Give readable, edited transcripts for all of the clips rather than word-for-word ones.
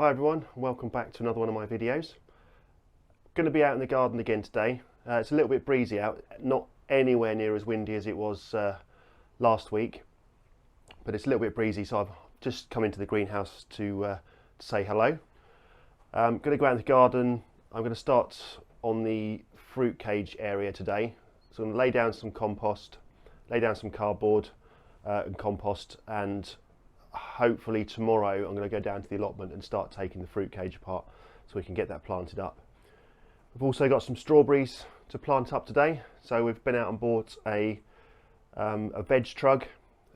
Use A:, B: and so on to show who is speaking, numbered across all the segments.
A: Hi everyone, welcome back to another one of my videos. Going to be out in the garden again today. It's a little bit breezy out, not anywhere near as windy as it was last week, but it's a little bit breezy, so I've just come into the greenhouse to say hello. I'm going to go out in the garden. I'm going to start on the fruit cage area today. So I'm going to lay down some compost, lay down some cardboard and compost, and hopefully tomorrow I'm going to go down to the allotment and start taking the fruit cage apart so we can get that planted up. We've also got some strawberries to plant up today, so we've been out and bought a veg trug,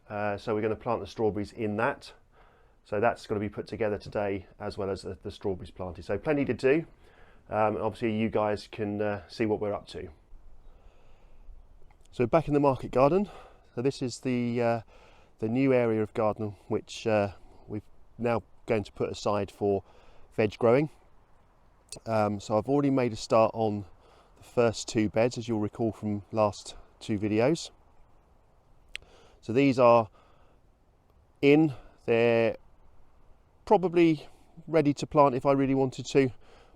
A: so we're going to plant the strawberries in that. So that's going to be put together today, as well as the strawberries planted. So plenty to do, and obviously you guys can see what we're up to. So back in the market garden, so this is the new area of garden which we've now going to put aside for veg growing. So I've already made a start on the first two beds, as you'll recall from last two videos. So these are in, they're probably ready to plant if I really wanted to,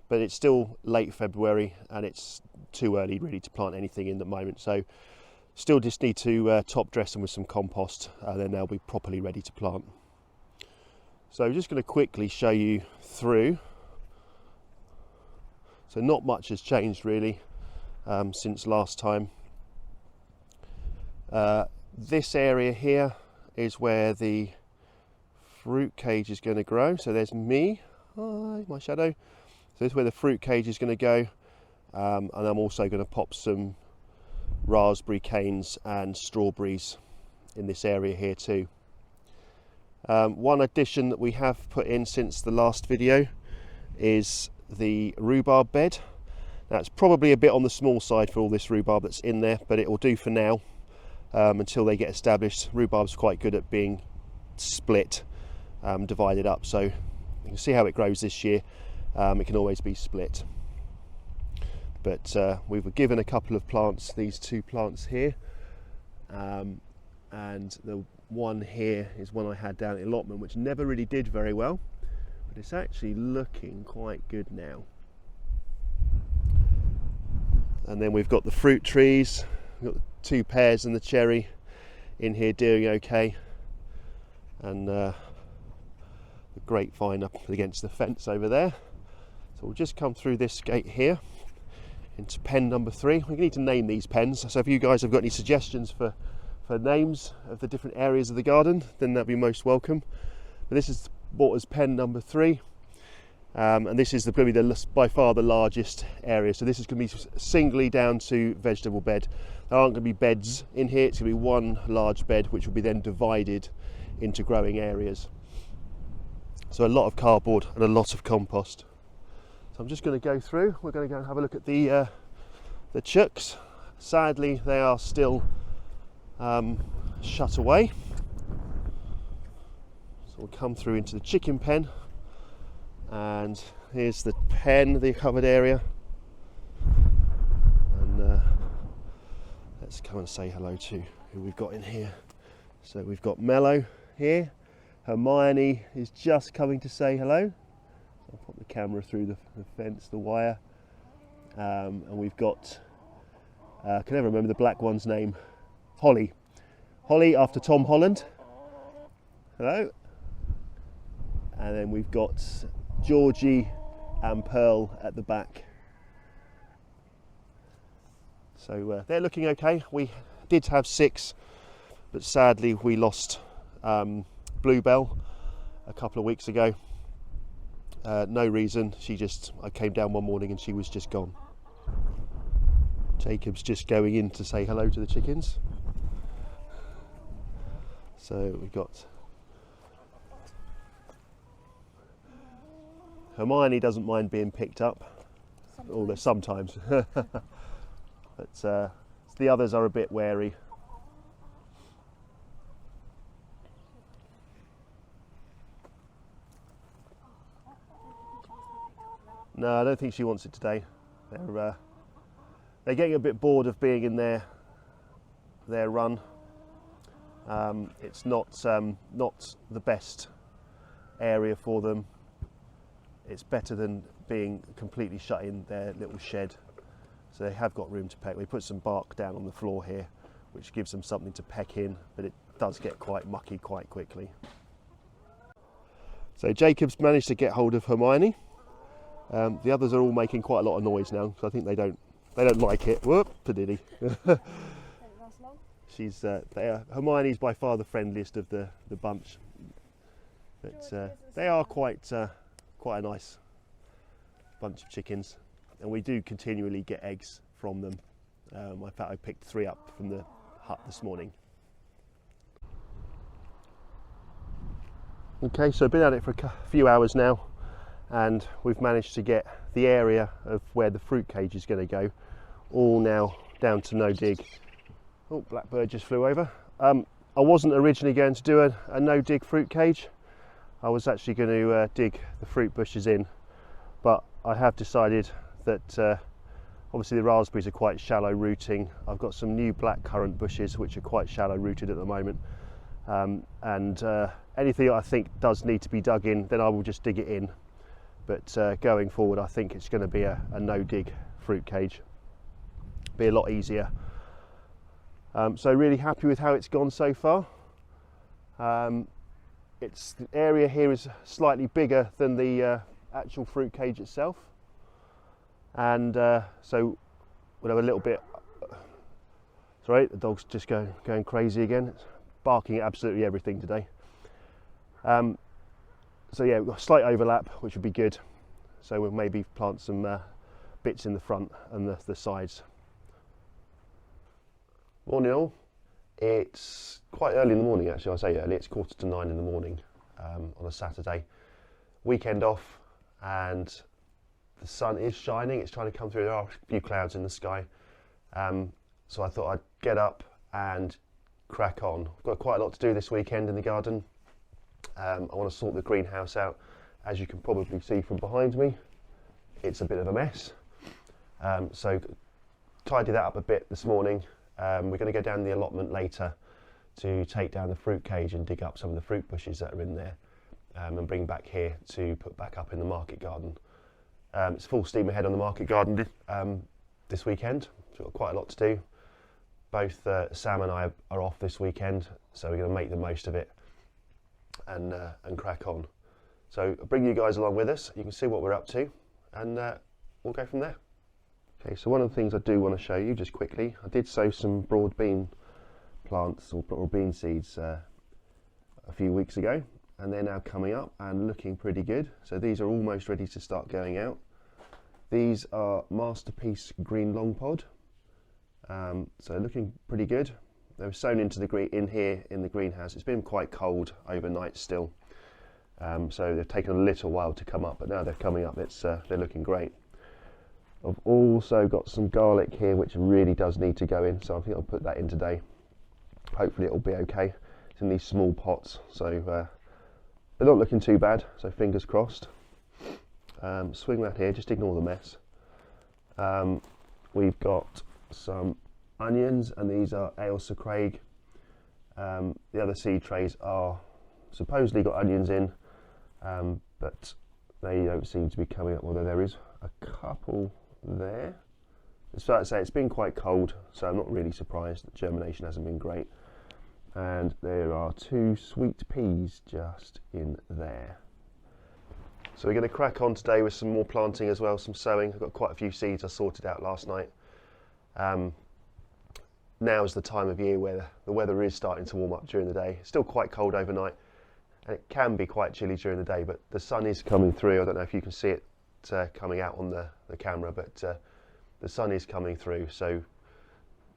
A: but it's still late February and it's too early really to plant anything in the moment. So still just need to top dress them with some compost, and then they'll be properly ready to plant. So I'm just going to quickly show you through. So not much has changed really since last time. This area here is where the fruit cage is going to grow. So there's me, hi, my shadow. So this is where the fruit cage is going to go, and I'm also going to pop some raspberry canes and strawberries in this area here too. One addition that we have put in since the last video is the rhubarb bed. Now it's probably a bit on the small side for all this rhubarb that's in there, but it will do for now until they get established. Rhubarb's quite good at being split, divided up, so you can see how it grows this year. It can always be split. But we were given a couple of plants, these two plants here, and the one here is one I had down at the allotment, which never really did very well, but it's actually looking quite good now. And then we've got the fruit trees, we've got the two pears and the cherry in here doing okay, and the grapevine up against the fence over there. So we'll just come through this gate here into pen number 3. We need to name these pens, so if you guys have got any suggestions for names of the different areas of the garden, then that'd be most welcome. But this is bought as pen number 3, and this is going to be by far the largest area. So this is going to be singly down to vegetable bed. There aren't going to be beds in here, it's going to be one large bed which will be then divided into growing areas. So a lot of cardboard and a lot of compost. So I'm just going to go through. We're going to go and have a look at the chooks. Sadly, they are still shut away. So we'll come through into the chicken pen, and here's the pen, the covered area. And let's come and say hello to who we've got in here. So we've got Mello here. Hermione is just coming to say hello. I'll put the camera through the fence, the wire, and we've got, I can never remember the black one's name, Holly. Holly after Tom Holland. Hello. And then we've got Georgie and Pearl at the back. So they're looking okay. We did have 6, but sadly we lost Bluebell a couple of weeks ago. No reason, I came down one morning and she was just gone. Jacob's just going in to say hello to the chickens. So we've got Hermione, doesn't mind being picked up, sometimes. But the others are a bit wary. No, I don't think she wants it today. They're getting a bit bored of being in their run. It's not the best area for them. it's better than being completely shut in their little shed. So they have got room to peck. We put some bark down on the floor here, which gives them something to peck in, but it does get quite mucky quite quickly. So Jacob's managed to get hold of Hermione. The others are all making quite a lot of noise now, so I think they don't like it. Whoop, padiddy. She's Hermione's by far the friendliest of the bunch, but they are quite a nice bunch of chickens, and we do continually get eggs from them. In fact, I picked 3 up from the hut this morning. Okay, so I've been at it for a few hours now, and we've managed to get the area of where the fruit cage is going to go all now down to no dig. Oh, blackbird just flew over. I wasn't originally going to do a no dig fruit cage. I was actually going to dig the fruit bushes in, but I have decided that obviously the raspberries are quite shallow rooting. I've got some new blackcurrant bushes which are quite shallow rooted at the moment, and anything I think does need to be dug in, then I will just dig it in. But going forward, I think it's going to be a no dig fruit cage. Be a lot easier. So really happy with how it's gone so far. The area here is slightly bigger than the actual fruit cage itself, and so we'll have a little bit. Sorry, the dog's just going crazy again. It's barking at absolutely everything today. So yeah, we've got a slight overlap, which would be good. So we'll maybe plant some bits in the front and the sides. Morning all. It's quite early in the morning actually. I say early, it's 9:15 in the morning on a Saturday. Weekend off, and the sun is shining. It's trying to come through. There are a few clouds in the sky. So I thought I'd get up and crack on. I've got quite a lot to do this weekend in the garden. I want to sort the greenhouse out. As you can probably see from behind me, it's a bit of a mess. So tidy that up a bit this morning. We're going to go down the allotment later to take down the fruit cage and dig up some of the fruit bushes that are in there, and bring back here to put back up in the market garden. It's full steam ahead on the market garden this weekend. So we've got quite a lot to do. Both Sam and I are off this weekend, so we're going to make the most of it and crack on. So I'll bring you guys along with us. You can see what we're up to, and we'll go from there. Okay, so one of the things I do want to show you just quickly, I did sow some broad bean plants or broad bean seeds a few weeks ago, and they're now coming up and looking pretty good. So these are almost ready to start going out. These are Masterpiece Green Long Pod, so looking pretty good. They were sown into in here in the greenhouse. It's been quite cold overnight still, so they've taken a little while to come up, but now they're coming up. They're looking great. I've also got some garlic here which really does need to go in, so I think I'll put that in today. Hopefully it'll be okay. It's in these small pots, so they're not looking too bad, so fingers crossed. Swing that here, just ignore the mess. We've got some onions, and these are Ailsa Craig. The other seed trays are supposedly got onions in, but they don't seem to be coming up, although there is a couple there. It's fair to say it's been quite cold, so I'm not really surprised that germination hasn't been great. And there are 2 sweet peas just in there. So we're going to crack on today with some more planting as well, some sowing. I've got quite a few seeds I sorted out last night. Now is the time of year where the weather is starting to warm up during the day. It's still quite cold overnight, and it can be quite chilly during the day, but the sun is coming through. I don't know if you can see it coming out on the camera, but the sun is coming through, so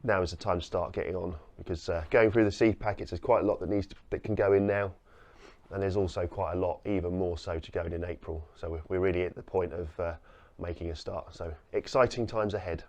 A: now is the time to start getting on, because going through the seed packets, there's quite a lot that can go in now, and there's also quite a lot, even more so, to go in April. So we're really at the point of making a start. So exciting times ahead.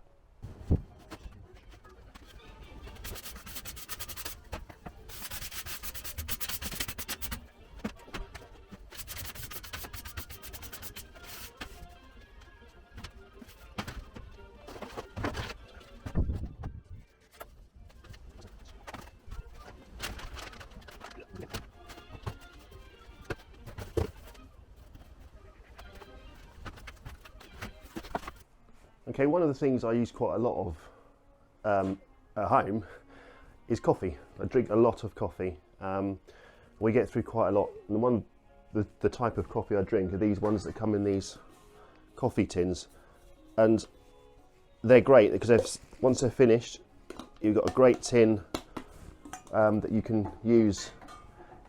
A: Okay, one of the things I use quite a lot of at home is coffee. I drink a lot of coffee. We get through quite a lot. And the type of coffee I drink are these ones that come in these coffee tins, and they're great because once they're finished, you've got a great tin that you can use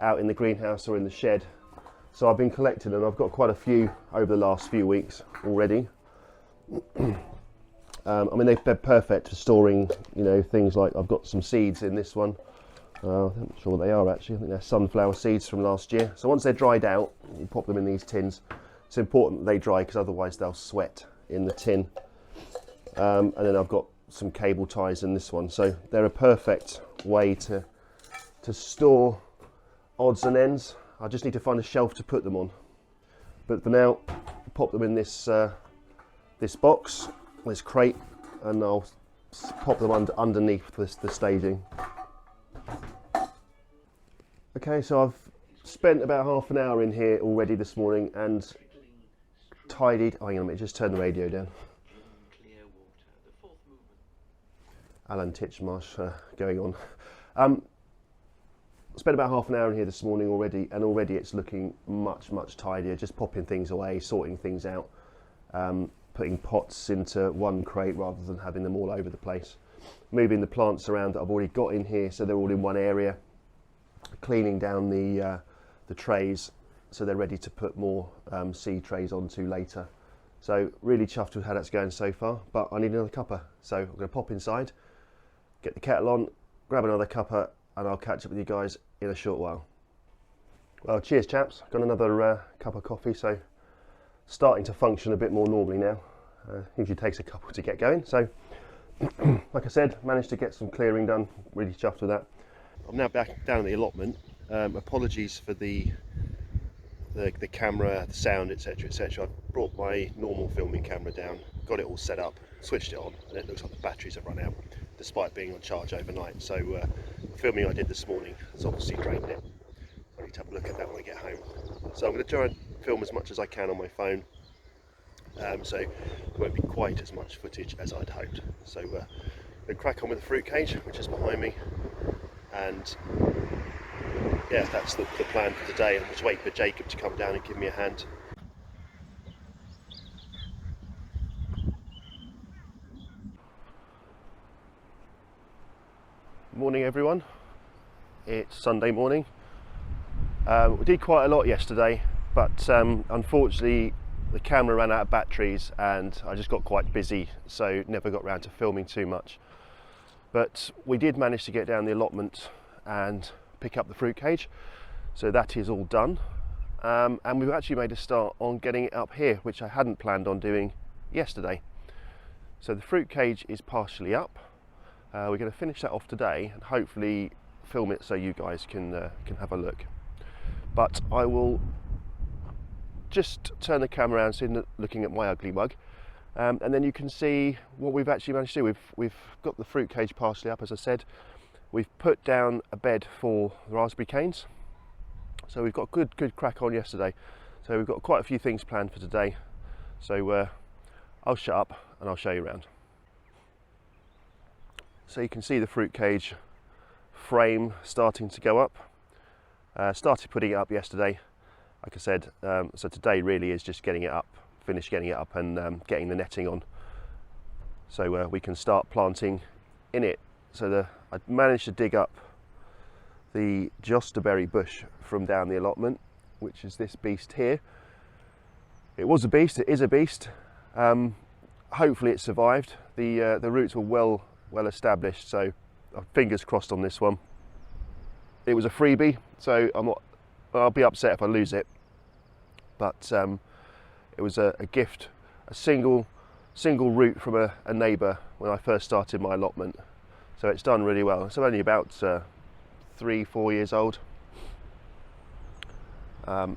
A: out in the greenhouse or in the shed. So I've been collecting them. I've got quite a few over the last few weeks already. I mean, they're perfect for storing, you know, things like I've got some seeds in this one. I'm not sure what they are actually. I think they're sunflower seeds from last year. So once they're dried out, you pop them in these tins. It's important that they dry because otherwise they'll sweat in the tin. And then I've got some cable ties in this one. So they're a perfect way to store odds and ends. I just need to find a shelf to put them on. But for now, pop them in this this box, this crate, and I'll pop them underneath the staging. Okay, so I've spent about half an hour in here already this morning and tidied. Oh, hang on a minute, just turn the radio down. Alan Titchmarsh going on. Spent about half an hour in here this morning already, and already it's looking much tidier. Just popping things away, sorting things out, putting pots into one crate rather than having them all over the place. Moving the plants around that I've already got in here so they're all in one area. Cleaning down the trays so they're ready to put more seed trays onto later. So really chuffed with how that's going so far, but I need another cuppa. So I'm going to pop inside, get the kettle on, grab another cuppa, and I'll catch up with you guys in a short while. Well, cheers chaps, got another cup of coffee, so starting to function a bit more normally now. Usually takes a couple to get going, so like I said, managed to get some clearing done, really chuffed with that. I'm now back down at the allotment. Apologies for the camera, the sound, etc, etc. I brought my normal filming camera down, got it all set up, switched it on, and it looks like the batteries have run out despite being on charge overnight. So the filming I did this morning has obviously drained it. I need to have a look at that when I get home. So I'm going to try and film as much as I can on my phone, so it won't be quite as much footage as I'd hoped. So we'll crack on with the fruit cage, which is behind me, and yeah, that's the plan for today. I'm just waiting for Jacob to come down and give me a hand. Morning everyone, it's Sunday morning. We did quite a lot yesterday, but unfortunately the camera ran out of batteries and I just got quite busy, so never got around to filming too much. But we did manage to get down the allotment and pick up the fruit cage, so that is all done. And we've actually made a start on getting it up here, which I hadn't planned on doing yesterday. So the fruit cage is partially up. We're going to finish that off today and hopefully film it so you guys can have a look. But I will just turn the camera around so you're looking at my ugly mug, and then you can see what we've actually managed to do. We've got the fruit cage partially up, as I said. We've put down a bed for the raspberry canes, so we've got good crack on yesterday. So we've got quite a few things planned for today. So I'll shut up and I'll show you around. So you can see the fruit cage frame starting to go up. Started putting it up yesterday, like I said. So today really is just getting it up, finish getting it up, and getting the netting on, so we can start planting in it. So I managed to dig up the jostaberry bush from down the allotment, which is this beast here. It was a beast, it is a beast. Hopefully it survived. The roots were well established, so fingers crossed on this one. It was a freebie, so I'll be upset if I lose it, but it was a gift, a single root from a neighbour when I first started my allotment, so it's done really well. It's only about 3-4 years old.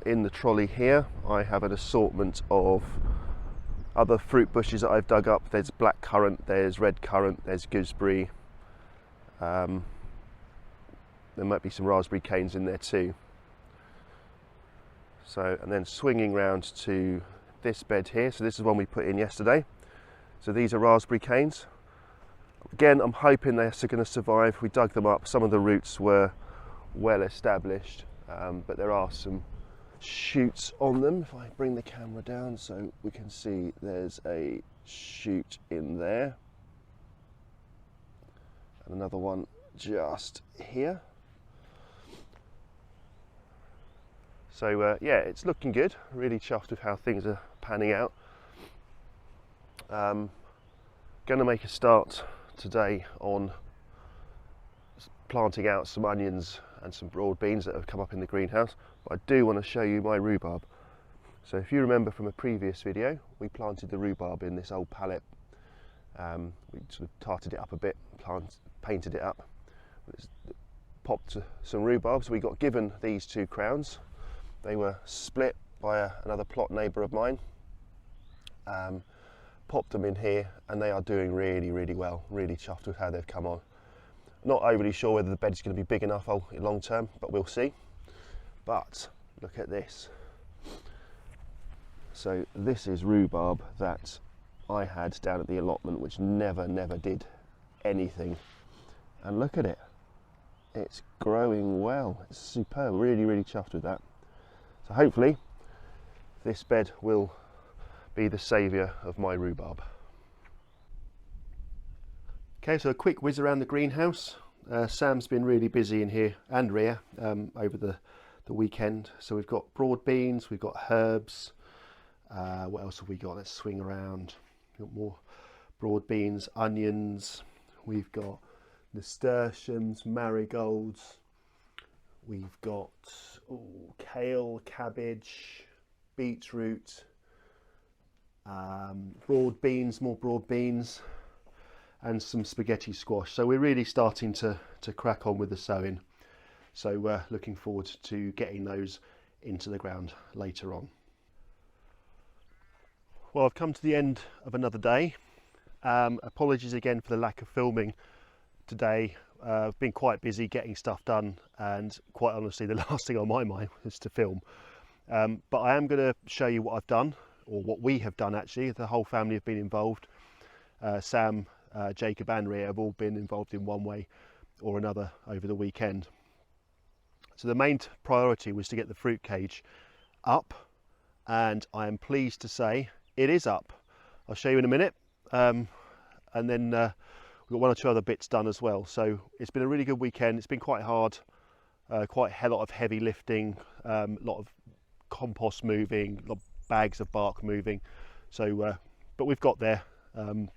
A: In the trolley here I have an assortment of other fruit bushes that I've dug up. There's black currant, there's red currant, there's gooseberry. There might be some raspberry canes in there too. So, and then swinging round to this bed here. So this is one we put in yesterday. So these are raspberry canes. Again, I'm hoping they're going to survive. We dug them up. Some of the roots were well established, but there are some shoots on them. If I bring the camera down so we can see, there's a shoot in there. And another one just here. So yeah, it's looking good. Really chuffed with how things are panning out. Going to make a start today on planting out some onions and some broad beans that have come up in the greenhouse, but I do want to show you my rhubarb. So if you remember from a previous video, we planted the rhubarb in this old pallet. We sort of tarted it up a bit, painted it up, popped some rhubarbs. We got given these 2 crowns. They were split by another plot neighbour of mine. Popped them in here, and they are doing really, really well. Really chuffed with how they've come on. Not overly sure whether the bed's going to be big enough long term, but we'll see. But look at this. So this is rhubarb that I had down at the allotment, which never did anything. And look at it. It's growing well. It's superb. Really, really chuffed with that. So hopefully this bed will be the saviour of my rhubarb. Okay, so a quick whiz around the greenhouse. Sam's been really busy in here, and Rhea, over the weekend. So we've got broad beans, we've got herbs. What else have we got? Let's swing around. We've got more broad beans, onions. We've got nasturtiums, marigolds. We've got kale, cabbage, beetroot, broad beans, more broad beans, and some spaghetti squash. So we're really starting to crack on with the sowing. So we're looking forward to getting those into the ground later on. Well, I've come to the end of another day. Apologies again for the lack of filming today. I've been quite busy getting stuff done, and quite honestly the last thing on my mind was to film. But I am going to show you what I've done, or what we have done actually. The whole family have been involved. Sam, Jacob and Rhea have all been involved in one way or another over the weekend. So the main priority was to get the fruit cage up, and I am pleased to say it is up. I'll show you in a minute, and then we've got 1 or 2 other bits done as well. So it's been a really good weekend. It's been quite hard, quite a lot of heavy lifting, a lot of compost moving, a lot of bags of bark moving. So but we've got there, and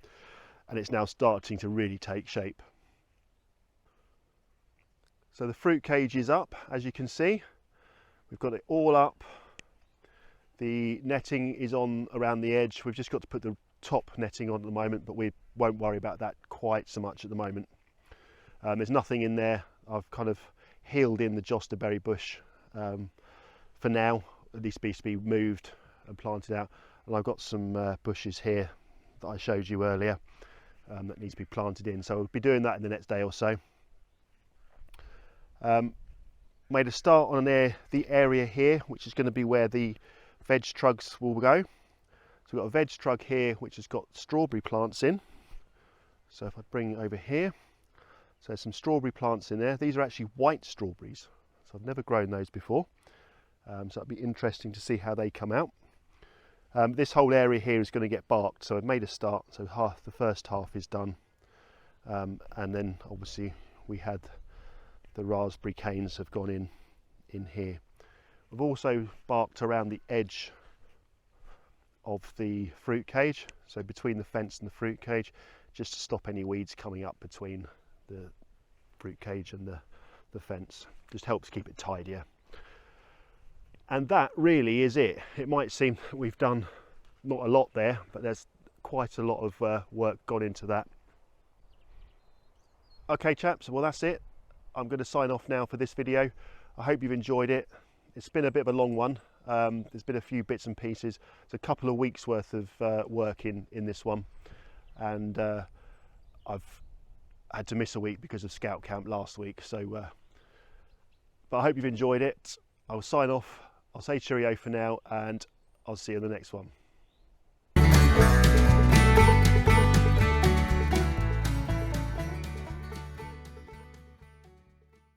A: it's now starting to really take shape. So the fruit cage is up, as you can see. We've got it all up. The netting is on around the edge. We've just got to put the top netting on at the moment, but we won't worry about that quite so much at the moment. There's nothing in there. I've kind of healed in the josterberry bush for now. It needs to be moved and planted out. And I've got some bushes here that I showed you earlier that needs to be planted in. So we'll be doing that in the next day or so. Made a start on the area here, which is going to be where the veg trugs will go. So we've got a veg trug here which has got strawberry plants in. So if I bring it over here, so there's some strawberry plants in there. These are actually white strawberries, so I've never grown those before. So it'll be interesting to see how they come out. This whole area here is going to get barked, so I've made a start. So the first half is done, and then obviously we had the raspberry canes have gone in here. We've also barked around the edge of the fruit cage, so between the fence and the fruit cage, just to stop any weeds coming up between the fruit cage and the fence. Just helps keep it tidier. And that really is it. It might seem that we've done not a lot there, but there's quite a lot of work gone into that. Okay chaps, well that's it. I'm going to sign off now for this video. I hope you've enjoyed it. It's been a bit of a long one. There's been a few bits and pieces. It's a couple of weeks worth of work in this one, and I've had to miss a week because of scout camp last week. So but I hope you've enjoyed it. I'll sign off. I'll say cheerio for now, and I'll see you in the next one.